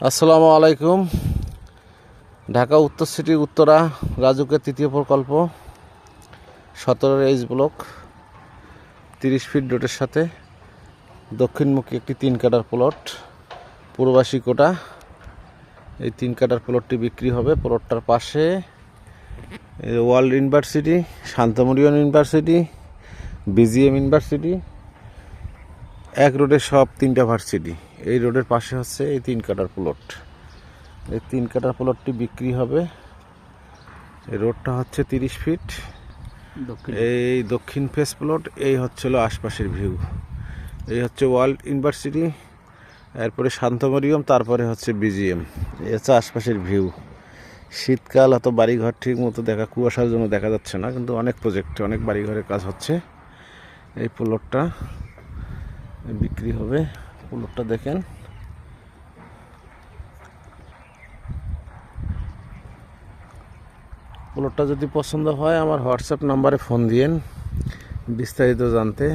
আসসালামু আলাইকুম। ঢাকা উত্তর সিটি উত্তরা রাজুকের তৃতীয় প্রকল্প 17 এইচ ব্লক 30 ফিট রোডের সাথে দক্ষিণমুখী একটি 3 কাঠার প্লট, পূর্বাসী কোটা। এই 3 কাঠার প্লটটি বিক্রি হবে। প্লটটার পাশে ওয়ার্ল্ড ইউনিভার্সিটি, শান্তমরিয়ন ইউনিভার্সিটি, বিজিএম ইউনিভার্সিটি, এক রোডে সব 3টা ভার্সিটি। এই রোডের পাশে হচ্ছে এই 3 কাঠার প্লট। এই 3 কাঠার প্লটটি বিক্রি হবে। এই রোডটা হচ্ছে 30 ফিট। এই দক্ষিণ ফেস প্লট। এই হচ্ছিল আশপাশের ভিউ। এই হচ্ছে ওয়ার্ল্ড ইউনিভার্সিটি, এরপরে শান্তমরিয়ম, তারপরে হচ্ছে বিজিএম। এই হচ্ছে আশপাশের ভিউ। শীতকাল অত বাড়িঘর ঠিক মতো কুয়াশার জন্য দেখা যাচ্ছে না, কিন্তু অনেক প্রজেক্টে অনেক বাড়িঘরের কাজ হচ্ছে। এই প্লটটা বিক্রি হবে। প্লটটা দেখেন। প্লটটা যদি পছন্দ হয় আমার হোয়াটসঅ্যাপ নাম্বারে ফোন দিয়েন বিস্তারিত জানতে।